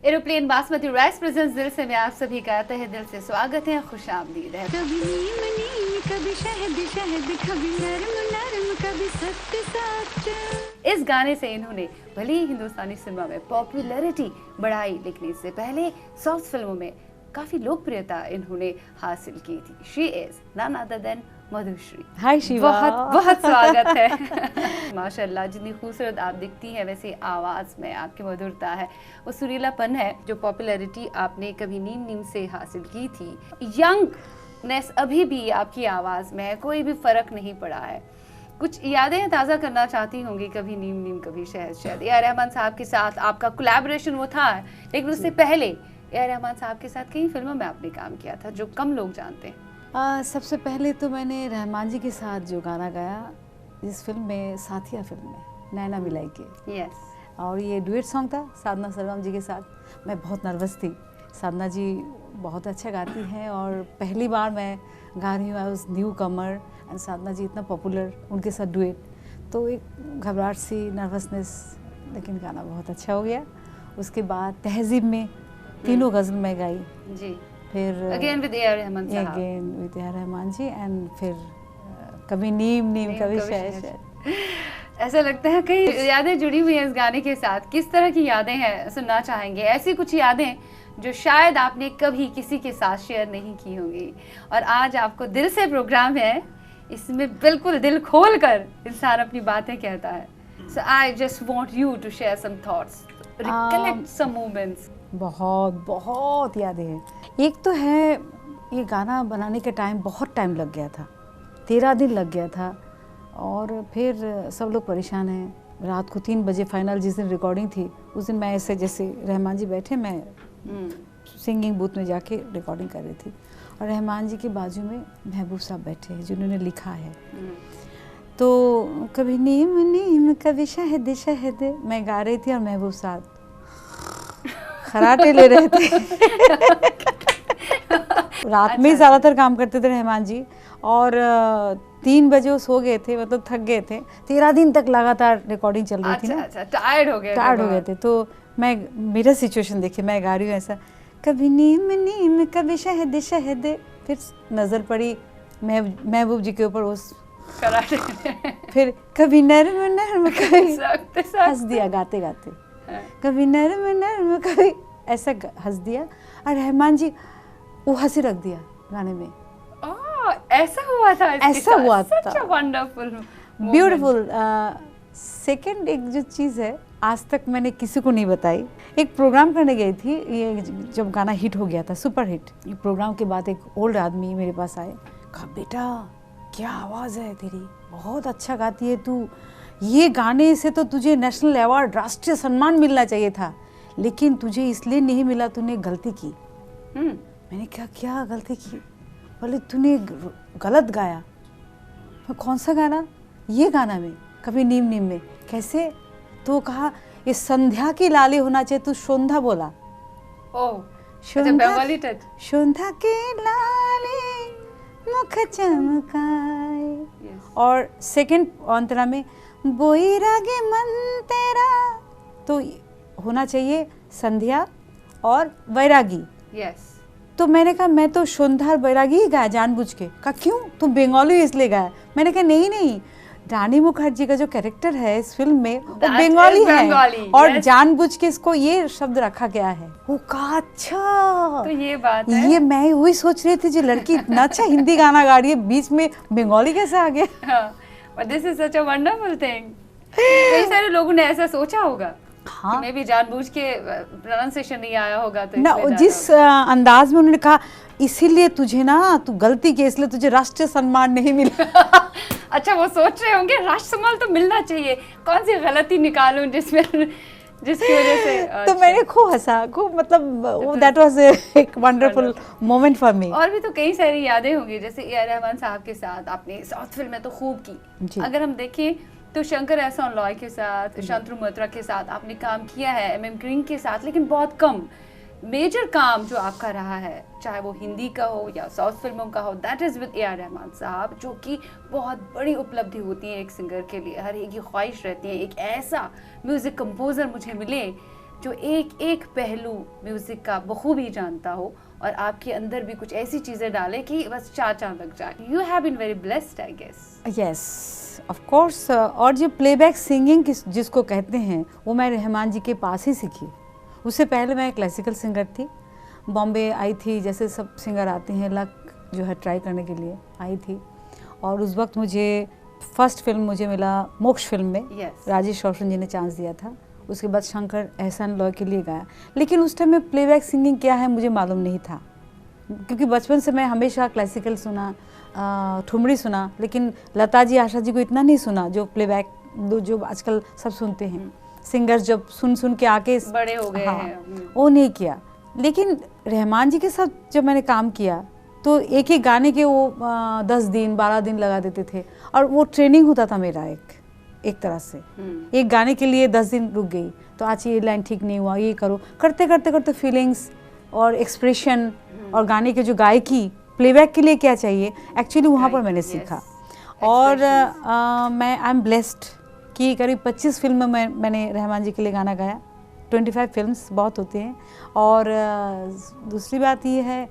Aeroplane basmati rice presents दिल से, मैं आप सभी का तहे दिल से स्वागत है, खुशामदीद है। कभी नीम नीम, कभी शहद शहद, कभी नरम नरम, कभी सत्य सच। इस गाने से इन्होंने भले ही हिंदुस्तानी सिनेमा में पॉपुलैरिटी बढ़ाई, लेकिन इससे पहले साउथ फिल्मों में काफी लोकप्रियता इन्होंने हासिल की थी। She is none other than Madhushree. Hi Shiva, बहुत बहुत स्वागत है। माशाल्लाह, जितनी खूबसूरत आप दिखती हैं वैसे आवाज़ में आपकी मधुरता है, वो सुरीलापन है जो पॉपुलैरिटी आपने कभी नीम नीम से हासिल की थी। यंगनेस अभी भी आपकी आवाज़ में है, कोई भी फ़र्क नहीं पड़ा है। कुछ यादें ताज़ा करना चाहती होंगी, कभी नीम नीम कभी शहद शहद। ए आर रहमान साहब के साथ आपका कोलैबोरेशन वो था, लेकिन उससे पहले ए आर रहमान साहब के साथ कई फिल्मों में आपने काम किया था जो कम लोग जानते हैं। सबसे पहले तो मैंने रहमान जी के साथ जो गाना गाया इस फिल्म में, साथिया फिल्म में, नैना मिलाई के। यस। और ये डुएट सॉन्ग था साधना सरगम जी के साथ। मैं बहुत नर्वस थी। साधना जी बहुत अच्छा गाती हैं और पहली बार मैं गा रही हूँ। I was newcomer and Sadhana ji इतना पॉपुलर, उनके साथ डुएट, तो एक घबराहट सी, नर्वसनेस, लेकिन गाना बहुत अच्छा हो गया। उसके बाद तहजीब में तीनों गज़ल मैं गाई। जी। फिर again with A R Rahman साहब। Again with A R Rahman ji, and फिर कभी नीम नीम कभी शहद शहद। ऐसा लगता है कई यादें जुड़ी हुई हैं इस गाने के साथ। किस तरह की यादें हैं सुनना चाहेंगे? ऐसी कुछ यादें जो शायद आपने कभी किसी के साथ शेयर नहीं की होंगी, और आज आपको दिल से प्रोग्राम है, इसमें बिल्कुल दिल खोल कर इंसान अपनी बातें कहता है। So I just want you to share some thoughts, recollect some moments. बहुत बहुत यादें हैं। एक तो है, ये गाना बनाने के टाइम बहुत टाइम लग गया था, 13 दिन लग गया था। और फिर सब लोग परेशान हैं। रात को 3 बजे फाइनल, जिस दिन रिकॉर्डिंग थी उस दिन मैं ऐसे, जैसे रहमान जी बैठे, मैं सिंगिंग बूथ में जाके रिकॉर्डिंग कर रही थी, और रहमान जी के बाजू में महबूब साहब बैठे हैं जिन्होंने लिखा है। तो कभी नीम नीम कभी शहद शहद मैं गा रही थी और महबूब साहब खराटे ले रहे थे। रात में ही ज़्यादातर काम करते थे रहमान जी, और 3 बजे वो सो गए थे, मतलब थक गए थे। 13 दिन तक लगातार रिकॉर्डिंग चल रही थी ना। अच्छा, टायर्ड हो गए थे। तो मैं, मेरा सिचुएशन देखिए, मैं गा रही हूँ ऐसा, कभी नीम नीम कभी शहद शहद, फिर नज़र पड़ी महबूब जी के ऊपर उस कराटे, फिर कभी नर्म नर्म कभी हंस दिया गाते गाते, कभी नर्म नर्म कभी ऐसा हंस दिया, और रहमान जी वो हंसी रख दिया गाने में। ऐसा हुआ था, ऐसा हुआ था। Wonderful, beautiful. सेकंड एक जो चीज़ है, आज तक मैंने किसी को नहीं बताई। एक प्रोग्राम करने गई थी, ये जब गाना हिट हो गया था, सुपर हिट। ये प्रोग्राम के बाद एक ओल्ड आदमी मेरे पास आए, कहा बेटा क्या आवाज़ है तेरी, बहुत अच्छा गाती है तू, ये गाने से तो तुझे नेशनल अवार्ड, राष्ट्रीय सम्मान मिलना चाहिए था, लेकिन तुझे इसलिए नहीं मिला, तूने गलती की। मैंने कहा क्या गलती की? बोले तूने गलत गाया। मैं कौन सा गाना? ये गाना में, कभी नीम नीम में। कैसे? तो कहा ये संध्या की लाली होना चाहिए, तू शोंधा बोला। बंगाली टच। शोंधा की लाली मुख चमकाए। और सेकंड अंतरा में बोईरागे मन तेरा, तो होना चाहिए संध्या और वैरागी। यस। तो मैंने कहा मैं तो शोंधा और वैरागी ही गाया जानबूझ के। कहा क्यों, तुम बंगाली इसलिए गाया? मैंने कहा नहीं नहीं, रानी मुखर्जी का जो कैरेक्टर है इस फिल्म में वो बंगाली है, और जानबूझ के इसको ये शब्द रखा गया है। वो कहा अच्छा, तो ये बात है। ये मैं वही सोच रही थी, जो लड़की इतना अच्छा हिंदी गाना गा रही है, बीच में बंगाली कैसे आ गया? But this is such a wonderful thing. कई सारे लोगों ने ऐसा सोचा होगा। हाँ, मैं भी जानबूझ के प्रोनाउंसिएशन नहीं आया होगा तो ना, जिस अंदाज में उन्होंने कहा, इसीलिए तुझे ना, तू गलती की, इसलिए तुझे राष्ट्रीय सम्मान नहीं मिला। अच्छा, वो सोच रहे होंगे राष्ट्र सम्मान तो मिलना चाहिए, कौन सी गलती निकालूं जिसकी वजह से। तो मैंने खूब हंसा, खूब, मतलब दैट वाज एक वंडरफुल मोमेंट फॉर मी। और भी तो कई सारी यादें होंगी, जैसे ए आर रहमान साहब के साथ आपने साउथ फिल्म में तो खूब की। अगर हम देखें तो शंकर एहसान लॉय के साथ, शांतनु मल्होत्रा के साथ आपने काम किया है, एम ग्रीन के साथ, लेकिन बहुत कम। मेजर काम जो आपका रहा है, चाहे वो हिंदी का हो या साउथ फिल्मों का हो, that is with A R Rahman साहब, जो कि बहुत बड़ी उपलब्धि होती है एक सिंगर के लिए। हर एक की ख्वाहिश रहती है एक ऐसा म्यूज़िक कंपोज़र मुझे मिले जो एक एक पहलू म्यूजिक का बखूबी जानता हो और आपके अंदर भी कुछ ऐसी चीजें डाले कि बस चार चांद लग जाए। You have been very blessed I guess. Yes of course. और जो प्लेबैक सिंगिंग जिसको कहते हैं वो मैं रहमान जी के पास ही सीखी। उससे पहले मैं क्लासिकल सिंगर थी, बॉम्बे आई थी, जैसे सब सिंगर आते हैं, लक जो है ट्राई करने के लिए आई थी। और उस वक्त मुझे फर्स्ट फिल्म मुझे मिला मोक्ष फिल्म में, राजेश रोशन जी ने चांस दिया था। उसके बाद शंकर एहसान लॉय के लिए गाया, लेकिन उस टाइम में प्लेबैक सिंगिंग क्या है मुझे मालूम नहीं था, क्योंकि बचपन से मैं हमेशा क्लासिकल सुना, ठुमरी सुना, लेकिन लता जी आशा जी को इतना नहीं सुना जो प्लेबैक जो आजकल सब सुनते हैं सिंगर्स, जब सुन के आके बड़े हो गए हाँ, हैं। वो नहीं किया। लेकिन रहमान जी के साथ जब मैंने काम किया तो एक ही गाने के वो 10 दिन 12 दिन लगा देते थे, और वो ट्रेनिंग होता था मेरा एक तरह से। एक गाने के लिए 10 दिन रुक गई तो आज ये लाइन ठीक नहीं हुआ, ये करो, करते करते करते फीलिंग्स और एक्सप्रेशन और गाने के जो गायकी प्लेबैक के लिए क्या चाहिए एक्चुअली वहाँ पर मैंने सीखा। और मैं आई एम ब्लेस्ड कि करीब 25 फिल्म में मैंने रहमान जी के लिए गाना गाया। 25 फिल्म्स बहुत होते हैं। और दूसरी बात ये है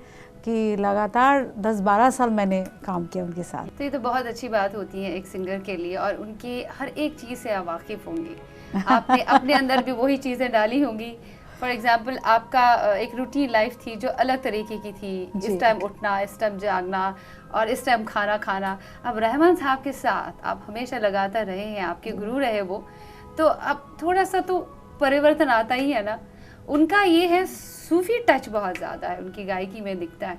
कि लगातार 10-12 साल मैंने काम किया उनके साथ। तो ये तो बहुत अच्छी बात होती है एक सिंगर के लिए, और उनकी हर एक चीज़ से आप वाकिफ़ होंगी। आपने अपने अंदर भी वही चीज़ें डाली होंगी। फॉर एग्जाम्पल आपका एक रूटीन लाइफ थी जो अलग तरीके की थी, इस टाइम उठना, इस टाइम जागना और इस टाइम खाना खाना। अब रहमान साहब के साथ आप हमेशा लगातार रहे हैं, आपके गुरु रहे वो, तो अब थोड़ा सा तो परिवर्तन आता ही है ना। उनका ये है सूफी टच बहुत ज़्यादा है उनकी गायकी में दिखता है,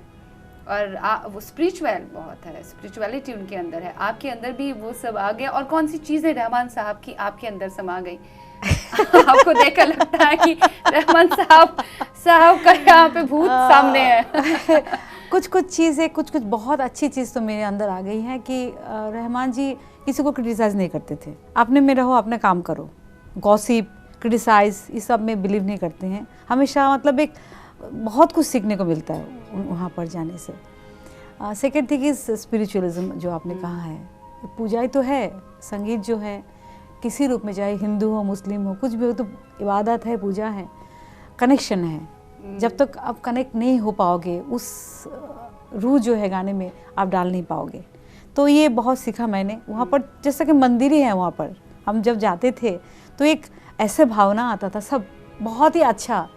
और वो स्पिरिचुअल बहुत है, स्पिरिचुअलिटी उनके अंदर है। आपके अंदर भी वो सब आ गया, और कौन सी चीज़ें रहमान साहब की आपके अंदर समा गई? आपको देखकर लगता है कि रहमान साहब का यहाँ पे भूत सामने है। कुछ चीज़ें, कुछ बहुत अच्छी चीज़ तो मेरे अंदर आ गई है कि रहमान जी किसी को क्रिटिसाइज नहीं करते थे। अपने में रहो, अपने काम करो। गॉसिप, क्रिटिसाइज, इस सब में बिलीव नहीं करते हैं। हमेशा मतलब एक बहुत कुछ सीखने को मिलता है वहाँ पर जाने से। सेकेंड थिंग इज स्पिरिचुअलिज्म जो आपने कहा है, पूजा ही तो है। संगीत जो है किसी रूप में, चाहे हिंदू हो, मुस्लिम हो, कुछ भी हो, तो इबादत है, पूजा है, कनेक्शन है। जब तक आप कनेक्ट नहीं हो पाओगे उस रूह जो है गाने में, आप डाल नहीं पाओगे। तो ये बहुत सीखा मैंने वहाँ पर। जैसा कि मंदिर ही है वहाँ पर, हम जब जाते थे तो एक ऐसे भावना आता था, सब बहुत ही अच्छा,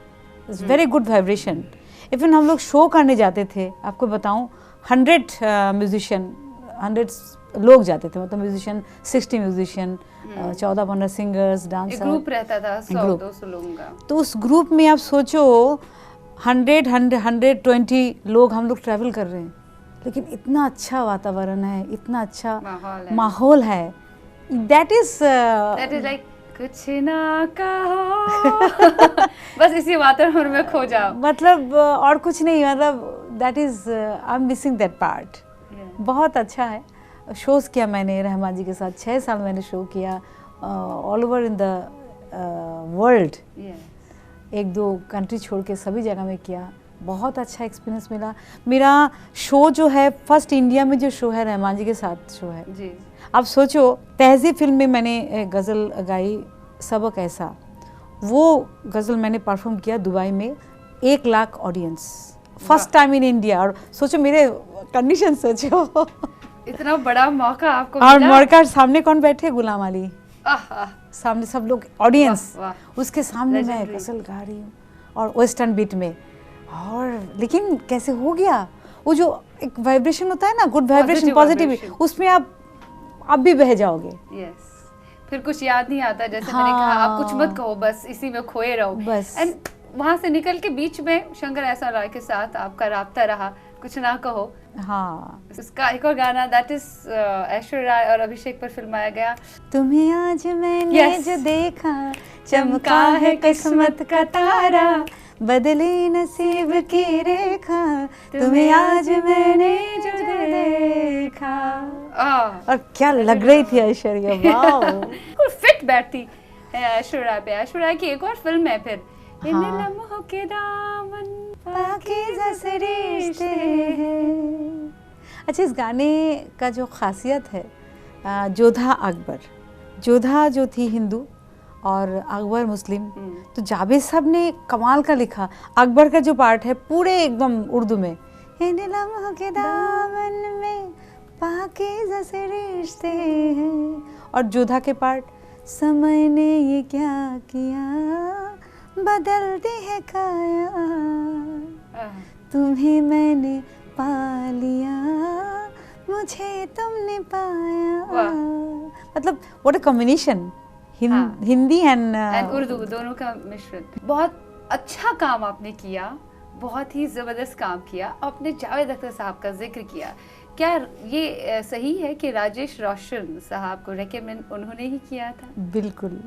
वेरी गुड वाइब्रेशन। इवन हम लोग शो करने जाते थे, आपको बताऊं 100 म्यूजिशियन, 100 लोग जाते थे, मतलब musician 60 musician, 14-15 singers, dancer, group रहता था 100-200 लोगों का। तो उस ग्रुप में आप सोचो 120 लोग हम लोग ट्रैवल कर रहे हैं, लेकिन इतना अच्छा वातावरण है, इतना अच्छा माहौल है। दैट इज लाइक कुछ ना कहो बस इसी वातावरण में खो जाओ, मतलब और कुछ नहीं, मतलब that is I am missing that part. बहुत अच्छा है। शोज़ किया मैंने रहमान जी के साथ, 6 साल मैंने शो किया all over in the world. 1-2 country छोड़ के सभी जगह में किया। बहुत अच्छा एक्सपीरियंस मिला। मेरा शो जो है फर्स्ट इंडिया में जो शो है रहमान जी के साथ शो है जी। आप सोचो, तहज़ीब फिल्म में मैंने गज़ल गाई, सबक ऐसा, वो गज़ल मैंने परफॉर्म किया दुबई में, 1 lakh audience, first time in India. और सोचो मेरे कंडीशन, सोचो इतना बड़ा मौका आपको और मिला। मौका सामने कौन बैठे? गुलाम अली सामने, सब लोग ऑडियंस, उसके सामने मैं गज़ल गा रही हूँ और वेस्टर्न बीट में। और लेकिन कैसे हो गया वो जो एक वाइब्रेशन होता है ना, गुड वाइब्रेशन, पॉजिटिव, उसमें आप भी बह जाओगे। यस, फिर कुछ याद नहीं आता, जैसे मैंने कहा आप कुछ मत कहो, बस इसी में खोए रहो बस। एंड वहाँ से निकल के बीच में शंकर एहसान लॉय के साथ आपका राब्ता रहा, कुछ ना कहो। हाँ, उसका एक और गाना दैट इज ऐश्वर्या राय और अभिषेक पर फिल्माया गया, तुम्हें आज मैंने जो देखा, चमका है किस्मत का तारा, बदली नसीब की रेखा, तुम्हें आज मैंने जो देखा। और क्या लग रही थी ऐश्वर्या, वाओ फिट बैठती है ऐश्वर्या पे। ऐश्वर्या की एक और फिल्म है फिर, इन लम्हों के दामन पाकीज़ा से रिश्ते हैं। अच्छा, इस गाने का जो खासियत है, जोधा अकबर, जोधा जो थी हिंदू और अकबर मुस्लिम। तो जावेद साहब ने कमाल का लिखा। अकबर का जो पार्ट है पूरे एकदम उर्दू में, इन लम्हों के दामन में पाकीज़ा से रिश्ते हैं, और जोधा के पार्ट, समय ने ये क्या किया बदलती है काया, तुम्हें मैंने पा लिया मुझे तुमने पाया। मतलब what a combination, Hindi and Urdu दोनों का मिश्रण। बहुत अच्छा काम आपने किया, बहुत ही ज़बरदस्त काम किया। आपने जावेद अख्तर साहब का जिक्र किया, क्या ये सही है कि राजेश रोशन साहब को रेकमेंड उन्होंने ही किया था? बिल्कुल।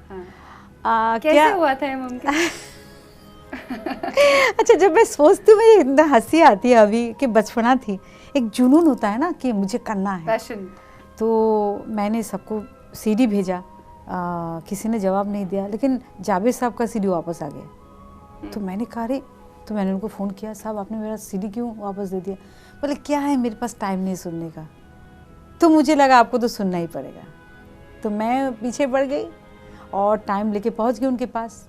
हाँ। कैसे हुआ था ये मुमकिन? अच्छा, जब मैं सोचती हूँ मुझे इतना हंसी आती है अभी कि बचपना थी, एक जुनून होता है ना कि मुझे करना है, पैशन। तो मैंने सबको सीडी भेजा, किसी ने जवाब नहीं दिया, लेकिन जावेद साहब का सीडी वापस आ गया। तो मैंने कहा रे, तो मैंने उनको फ़ोन किया, साहब आपने मेरा सीडी क्यों वापस दे दिया? बोले क्या है, मेरे पास टाइम नहीं सुनने का। तो मुझे लगा आपको तो सुनना ही पड़ेगा, तो मैं पीछे बढ़ गई और टाइम लेके पहुंच गई उनके पास।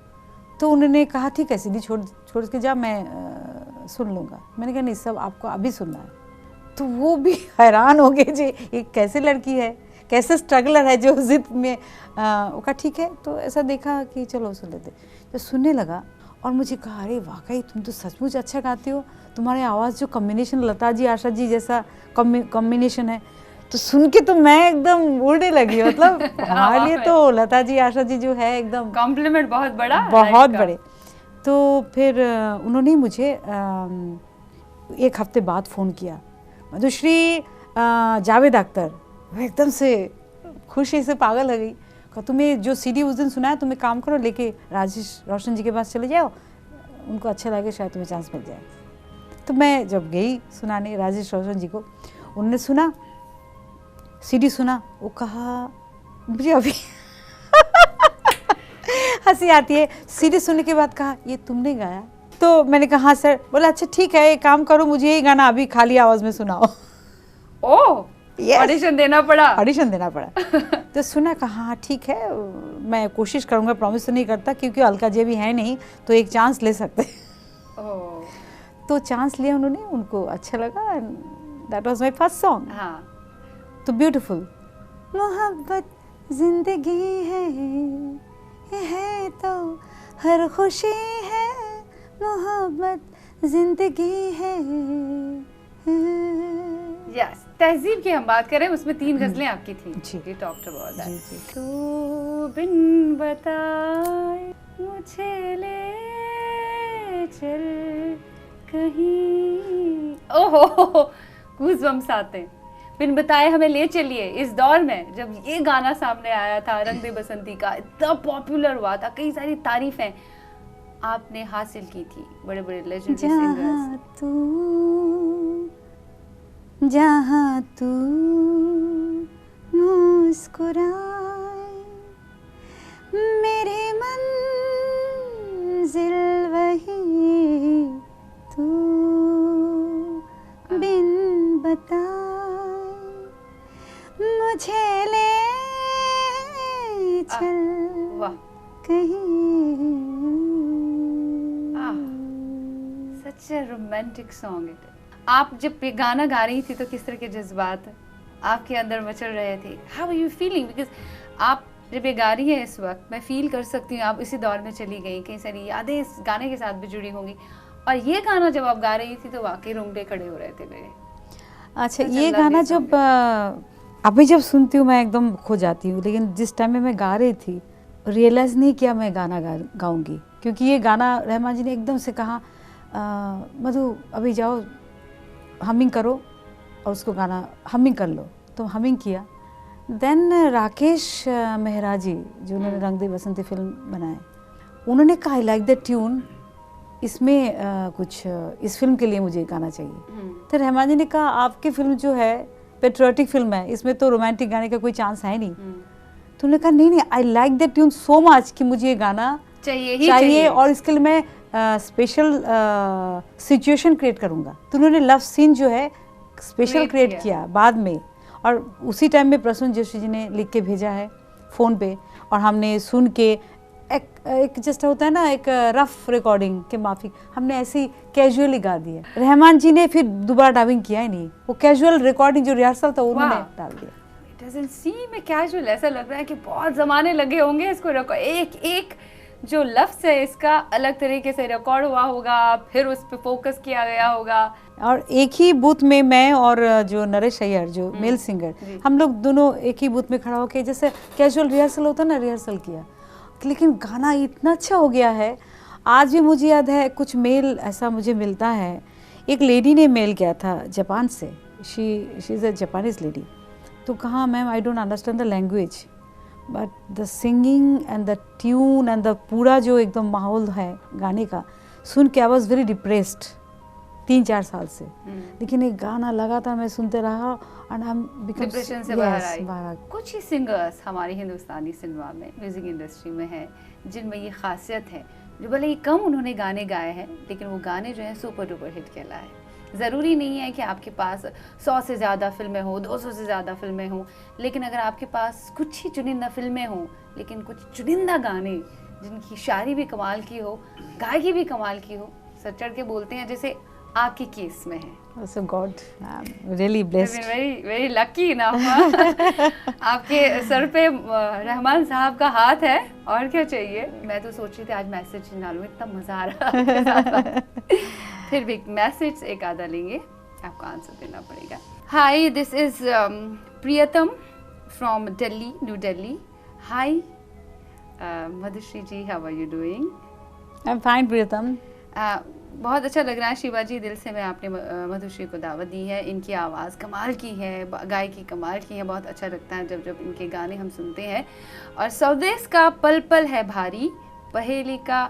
तो उन्होंने कहा ठीक है सीडी छोड़ के जा, मैं सुन लूँगा। मैंने कहा नहीं सब आपको अभी सुनना है। तो वो भी हैरान हो गए जी, ये कैसे लड़की है, कैसे स्ट्रगलर है जो जिद में। वो कहा ठीक है। तो ऐसा देखा कि चलो सुन लेते। तो सुनने लगा और मुझे कहा अरे वाकई तुम तो सचमुच अच्छा गाती हो, तुम्हारी आवाज़ जो कॉम्बिनेशन लता जी आशा जी जैसा कॉम्बिनेशन है, तो सुन के तो मैं एकदम उड़ने लगी। मतलब हमारे लिए तो लता जी आशा जी जो है एकदम कॉम्प्लीमेंट बहुत बड़ा, बहुत बड़े। तो फिर उन्होंने मुझे एक हफ्ते बाद फ़ोन किया, मधुश्री जावेद अख्तर। मैं एकदम से खुशी से पागल हो गई। कहा तुम्हें जो सीडी उस दिन सुनाया, तुम्हें काम करो लेके राजेश रोशन जी के पास चले जाओ, उनको अच्छा लगे, शायद तुम्हें चांस मिल जाए। तो मैं जब गई सुनाने राजेश रोशन जी को, उन्होंने सुना, सीडी सुना, वो कहा मुझे अभी हंसी आती है। सीडी सुनने के बाद कहा ये तुमने गाया? तो मैंने कहा हाँ सर। बोला अच्छा ठीक है, एक काम करो, मुझे यही गाना अभी खाली आवाज़ में सुनाओ। ओह, ऑडिशन देना पड़ा? ऑडिशन देना पड़ा। तो सुना, कहा हाँ ठीक है, मैं कोशिश करूँगा, प्रॉमिस तो नहीं करता क्योंकि अलका जी भी है नहीं, तो एक चांस ले सकते। तो चांस लिया उन्होंने, उनको अच्छा लगा, that was my first song. हाँ, तो ब्यूटीफुल। मोहब्बत जिंदगी है तो हर खुशी है, मोहब्बत जिंदगी है। यस, तहजीब की हम बात करें, उसमें 3 गजलें आपकी थी। जी, टॉक्ड अबाउट दैट। तो बिन बताए मुझे ले चल कहीं, ओहो गूज़बम्स आते हैं। बिन बताए हमें ले चलिए, इस दौर में जब ये गाना सामने आया था, रंग दे बसंती का इतना पॉपुलर हुआ था, कई सारी तारीफें आपने हासिल की थी, बड़े बड़े लेजेंडरी सिंगर्स। जहाँ तू मुस्कुराए, मेरी मंजिल वही तू, बिन बताए मुझे ले चल कहीं। सच ए रोमांटिक सॉन्ग इट। आप जब ये गाना गा रही थी तो किस तरह के जज्बात आपके अंदर मचल रहे थे? How are you feeling? Because आप जब ये गा रही है इस वक्त, मैं फील कर सकती हूँ आप इसी दौर में चली गई, कई सारी यादें इस गाने के साथ भी जुड़ी होंगी। और ये गाना जब आप गा रही थी तो वाकई रोंगटे खड़े हो रहे थे मेरे। अच्छा, ये गाना जब अभी जब सुनती हूँ मैं एकदम खो जाती हूँ, लेकिन जिस टाइम में मैं गा रही थी रियलाइज़ नहीं किया मैं गाना गाऊंगी, क्योंकि ये गाना रहमान जी ने एकदम से कहा मधु अभी जाओ हमिंग करो और उसको गाना हमिंग कर लो। तो हमिंग किया। देन राकेश मेहरा जी जो उन्होंने रंग दे बसंती फिल्म बनाए, उन्होंने कहा आई लाइक दैट ट्यून, इसमें कुछ इस फिल्म के लिए मुझे गाना चाहिए। तो रहमान जी ने कहा आपकी फिल्म जो है पेट्रियोटिक फिल्म है, इसमें तो रोमांटिक गाने का कोई चांस है नहीं। तो उन्होंने कहा नहीं I like that tune so much कि मुझे ये गाना चाहिए और इसके लिए मैं स्पेशल सिचुएशन क्रिएट करूँगा। तो उन्होंने लव सीन जो है स्पेशल क्रिएट किया बाद में, और उसी टाइम में प्रसून जोशी जी ने लिख के भेजा है, फ़ोन पे, और हमने सुन के एक जस्ट होता है ना, एक रफ रिकॉर्डिंग के माफिक हमने ऐसे ही कैजुअली गा दिया। रहमान जी ने फिर दोबारा डबिंग किया ही नहीं, वो कैजुअल रिकॉर्डिंग जो रिहर्सल था उन्होंने डाल दिया। It doesn't seem casual, ऐसा लग रहा है कि बहुत ज़माने लगे होंगे इसको एक एक जो लफ्ज़ है इसका अलग तरीके से रिकॉर्ड हुआ होगा, फिर उस पर फोकस किया गया होगा। और एक ही बूथ में मैं और जो नरेश अय्यर जो मेल सिंगर, हम लोग दोनों एक ही बूथ में खड़ा होकर जैसे कैजुअल रिहर्सल होता है ना, रिहर्सल किया। लेकिन गाना इतना अच्छा हो गया है, आज भी मुझे याद है कुछ मेल ऐसा मुझे मिलता है। एक लेडी ने मेल किया था जापान से, she is a Japanese lady, तो कहा ma'am I don't understand the language but the singing and the tune and the पूरा जो एकदम माहौल है गाने का सुन के आई वॉज वेरी डिप्रेस्ड 3-4 साल से। लेकिन एक गाना लगातार मैं सुनते रहा एंड आई एम डिप्रेशन से बाहर आई। कुछ ही सिंगर्स हमारी हिंदुस्तानी सिनेमा में, म्यूजिक इंडस्ट्री में है जिनमें ये खासियत है, जो भले ही कम उन्होंने गाने गाए हैं लेकिन वो गाने जो हैं सुपर डुपर हिट कहलाए। ज़रूरी नहीं है कि आपके पास 100 से ज़्यादा फिल्में हो, 200 से ज़्यादा फिल्में हों, लेकिन अगर आपके पास कुछ ही चुनिंदा फिल्में हों लेकिन कुछ चुनिंदा गाने जिनकी शायरी भी कमाल की हो, गायकी भी कमाल की हो, सर चढ़ के बोलते हैं जैसे आपके केस में है। So God, I'm really blessed. Very lucky ना आपके सर पे रहमान साहब का हाथ है, और क्या चाहिए। मैं तो सोच रही थी आज मैसेज डालूं, इतना मजा आ रहा है। फिर भी मैसेज एक आधा लेंगे, आपको आंसर देना पड़ेगा। Hi, this is Priyatam from Delhi, New Delhi. Hi Madhushree ji, how are you doing? I'm fine, प्रियतम। बहुत अच्छा लग रहा है शिवा जी, दिल से मैं आपने मधुश्री को दावत दी है। इनकी आवाज़ कमाल की है, गायकी कमाल की है, बहुत अच्छा लगता है जब इनके गाने हम सुनते हैं। और स्वदेश का पल पल है भारी, पहेली का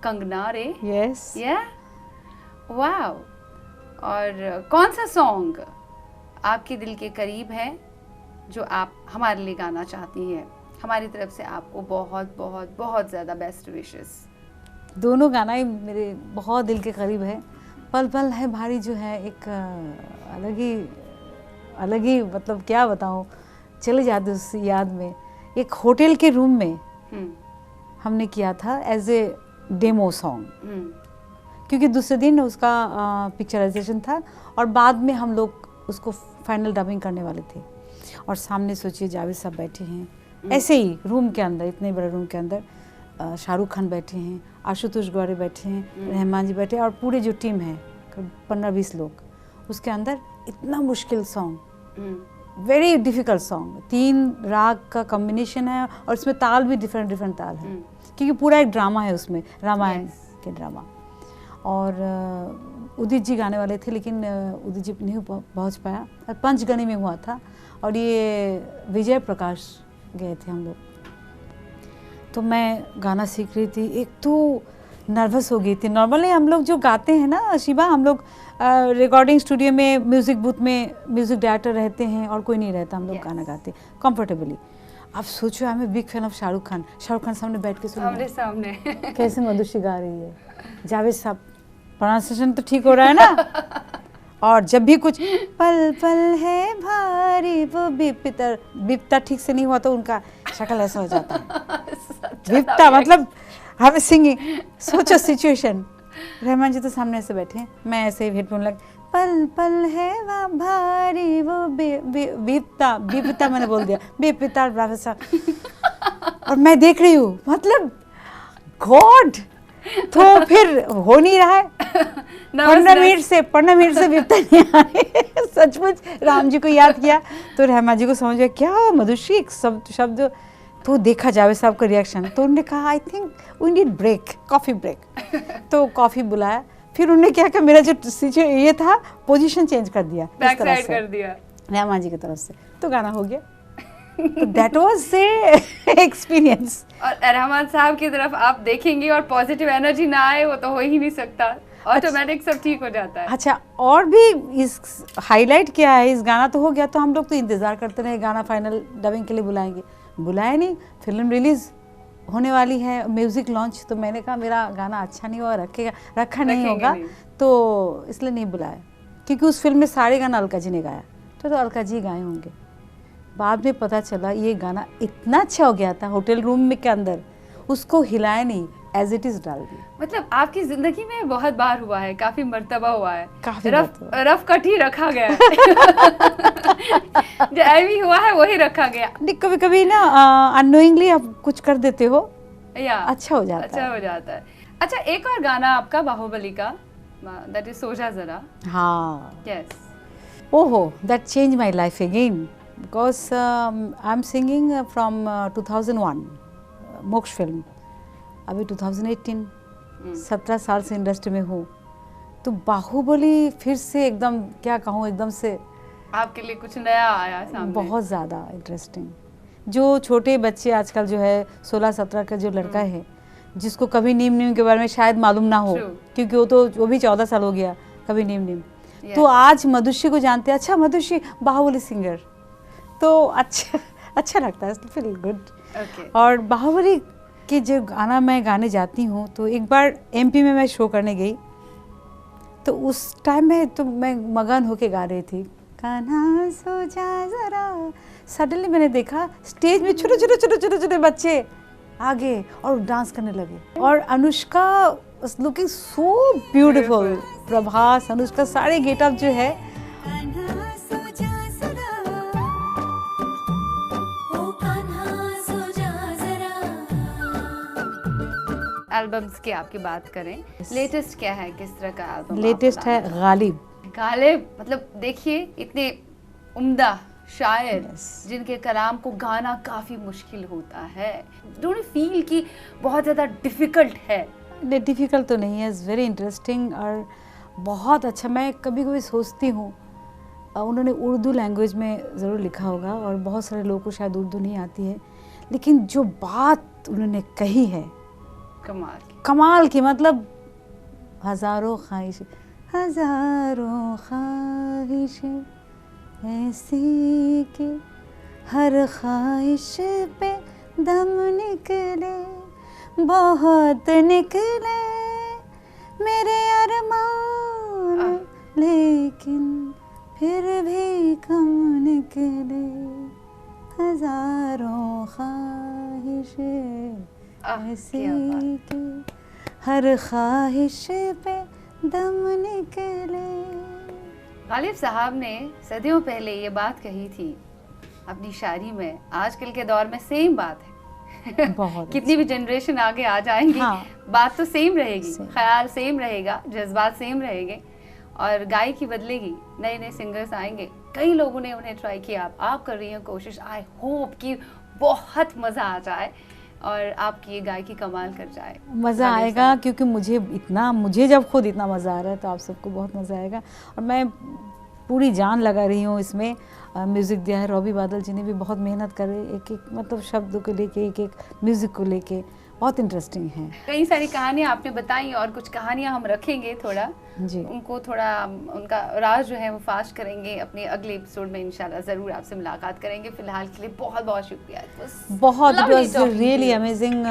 कंगना रे। Yes, wow. और कौन सा सॉन्ग आपके दिल के करीब है जो आप हमारे लिए गाना चाहती हैं? हमारी तरफ से आपको बहुत बहुत बहुत ज़्यादा बेस्ट विशेस। दोनों गाना ही मेरे बहुत दिल के करीब है। पल पल है भारी जो है एक अलग ही मतलब क्या बताऊँ, चले जाते उस याद में। एक होटल के रूम में हमने किया था एज ए डेमो सॉन्ग, क्योंकि दूसरे दिन उसका पिक्चराइजेशन था और बाद में हम लोग उसको फाइनल डबिंग करने वाले थे। और सामने सोचिए जावेद साहब बैठे हैं ऐसे ही रूम के अंदर, इतने बड़े रूम के अंदर शाहरुख खान बैठे हैं, आशुतोष गौरे बैठे हैं, रहमान जी बैठे हैं और पूरे जो टीम है 15-20 लोग, उसके अंदर इतना मुश्किल सॉन्ग, वेरी डिफ़िकल्ट सॉन्ग। 3 राग का कॉम्बिनेशन है और उसमें ताल भी डिफरेंट ताल है, क्योंकि पूरा एक ड्रामा है उसमें, रामायण के ड्रामा। और उदित जी गाने वाले थे लेकिन उदित जी नहीं पहुंच पाया, और पंचगनी में हुआ था और ये विजय प्रकाश गए थे हम लोग। तो मैं गाना सीख रही थी, एक तो नर्वस हो गई थी। नॉर्मली हम लोग जो गाते हैं ना शिवा, हम लोग रिकॉर्डिंग स्टूडियो में म्यूज़िक बूथ में म्यूज़िक डायरेक्टर रहते हैं और कोई नहीं रहता, हम लोग गाना गाते कंफर्टेबली। अब सोचो, I am a big fan of Shahrukh Khan सामने बैठ के सुन सामने कैसे मधुश्री गा रही है, जावेद साहब प्रोनाउंसिएशन तो ठीक हो रहा है ना। और जब भी कुछ पल पल है भारी, वो बिपता ठीक से नहीं हुआ तो उनका शक्ल ऐसा हो जाता है, बिपता मतलब हम सिंगिंग। सोचो सिचुएशन, रहमान जी तो सामने ऐसे बैठे हैं, मैं ऐसे हेडफोन लग, पल पल है वह भारी, वो बिपता मैंने बोल दिया, बिपता और मैं देख रही हूँ, मतलब गॉड। तो फिर हो नहीं रहा है, 15 मिनट से बिपता नहीं आ रही। सचमुच राम जी को याद किया तो रहमान जी को समझ गया क्या मधुश्री एक शब्द। तो देखा जावेद साहब का रिएक्शन, तो उन्होंने कहा I think we need break, coffee break. तो कॉफ़ी बुलाया, फिर उन्होंने क्या किया, मेरा जो ये था पोजीशन चेंज कर दिया, बैक साइड कर दिया रहमान जी की तरफ से, तो गाना हो गया। That was experience. और रहमान साहब की तरफ आप देखेंगी और पॉजिटिव एनर्जी ना आए, वो तो हो ही नहीं सकता, ऑटोमेटिक सब ठीक हो जाता है। अच्छा, और भी इस हाईलाइट क्या है, इस गाना तो हो गया, तो हम लोग तो इंतज़ार करते रहे गाना फाइनल डबिंग के लिए बुलाएंगे, बुलाया नहीं। फिल्म रिलीज़ होने वाली है, म्यूज़िक लॉन्च, तो मैंने कहा मेरा गाना अच्छा नहीं हुआ, रखा नहीं होगा, तो इसलिए नहीं बुलाया, क्योंकि उस फिल्म में सारे गाना अलका जी ने गाया, तो अलका जी गाए होंगे। बाद में पता चला ये गाना इतना अच्छा हो गया था होटल रूम में के अंदर, उसको हिलाया नहीं, एज इट इज डाल दिया। मतलब आपकी जिंदगी में बहुत बार हुआ है, काफी मर्तबा हुआ है, काफी रफ कट ही रखा गया है। जो ऐवी हुआ है वही रखा गया। नहीं, कभी कभी ना अननोइंगली आप कुछ कर देते हो, या अच्छा हो जाता अच्छा है। हो जाता है। अच्छा, एक और गाना आपका बाहुबली का, दैट इज सोजा जरा। हाँ, यस, ओहो, that changed my life again because I'm singing from 2001 मोक्ष फिल्म, अभी 2018 17 साल से इंडस्ट्री में हूँ, तो बाहुबली फिर से एकदम क्या कहूँ, एकदम से आपके लिए कुछ नया आया सामने। बहुत ज़्यादा इंटरेस्टिंग। जो छोटे बच्चे आजकल जो है 16-17 का जो लड़का है, जिसको कभी नीम नीम के बारे में शायद मालूम ना हो, True. क्योंकि वो भी 14 साल हो गया, कभी नीम नीम, Yes. तो आज मधुश्री को जानते हैं, अच्छा मधुश्री बाहुबली सिंगर, तो अच्छा लगता है, फील गुड। ओके, और बाहुबली के जो गाना मैं गाने जाती हूँ, तो एक बार एमपी में मैं शो करने गई, तो उस टाइम में तो मैं मगन होके गा रही थी, कान्हा सो जा जरा। सडनली मैंने देखा स्टेज में छोटे बच्चे आगे और डांस करने लगे, और Anushka looking so beautiful, Prabhas, Anushka सारे गेटअप जो है, कान्हा सो जा जरा, ओ कान्हा सो जा जरा। एल्बम्स की आपकी बात करें, लेटेस्ट क्या है, किस तरह का एल्बम? लेटेस्ट है गालिब। गालिब, मतलब देखिए इतने उम्दा शायर Yes. जिनके कलाम को गाना काफी मुश्किल होता है, डोंट यू फील कि बहुत ज्यादा डिफिकल्ट है? डिफ़िकल्ट तो नहीं है, इज़ वेरी इंटरेस्टिंग और बहुत अच्छा। मैं कभी कभी सोचती हूँ उन्होंने उर्दू लैंग्वेज में ज़रूर लिखा होगा, और बहुत सारे लोगों को शायद उर्दू नहीं आती है, लेकिन जो बात उन्होंने कही है कमाल की। कमाल की, मतलब हज़ारों ख्वाहिशें ऐसी कि हर ख्वाहिश पे दम निकले, बहुत निकले मेरे अरमान, लेकिन फिर भी कम निकले, हजारों ख्वाहिशें ऐसी क्या बात। कि हर ख्वाहिश पे दम निकले। गालिब साहब ने सदियों पहले ये बात कही थी अपनी शायरी में, आजकल के दौर में सेम बात है। बहुत कितनी भी जनरेशन आगे आ जाएंगी, हाँ। बात तो सेम रहेगी, Same. ख्याल सेम रहेगा, जज्बात सेम रहेंगे, और गायकी बदलेगी, नए नए सिंगर्स आएंगे। कई लोगों ने उन्हें ट्राई किया, आप कर रही हैं कोशिश। आई होप कि बहुत मज़ा आ जाए और आपकी ये गायकी कमाल कर जाए। मज़ा गालिब आएगा, साहब। क्योंकि मुझे जब खुद इतना मज़ा आ रहा है, तो आप सबको बहुत मज़ा आएगा। और मैं पूरी जान लगा रही हूँ इसमें। म्यूज़िक दिया है रॉबी बादल जी ने, भी बहुत मेहनत करे, एक एक मतलब शब्दों को लेके, एक एक म्यूज़िक को लेके, बहुत इंटरेस्टिंग है। कई सारी कहानियाँ आपने बताई, और कुछ कहानियाँ हम रखेंगे थोड़ा, जी, उनको थोड़ा उनका राज जो है वो फाश करेंगे अपने अगले एपिसोड में। इंशाल्लाह ज़रूर आपसे मुलाकात करेंगे। फिलहाल के लिए बहुत बहुत शुक्रिया। बहुत, it was really amazing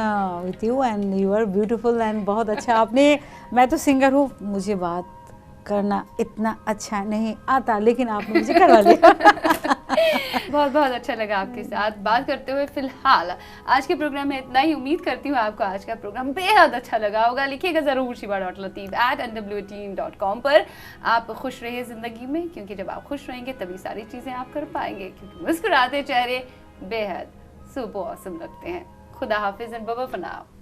with you, and you are beautiful, and बहुत अच्छा आपने। मैं तो सिंगर हूँ, मुझे बात करना इतना अच्छा नहीं आता, लेकिन आपने मुझे करवा लिया। बहुत बहुत अच्छा लगा आपके साथ बात करते हुए। फिलहाल आज के प्रोग्राम में इतना ही। उम्मीद करती हूँ आपको आज का प्रोग्राम बेहद अच्छा लगा होगा। लिखिएगा ज़रूर shiba.lateef@nwt.com पर। आप खुश रहिए ज़िंदगी में, क्योंकि जब आप खुश रहेंगे तभी सारी चीज़ें आप कर पाएंगे, क्योंकि मुस्कुराते चेहरे बेहद सुपर ऑसम लगते हैं। खुदा हाफिज़ and bye bye for now.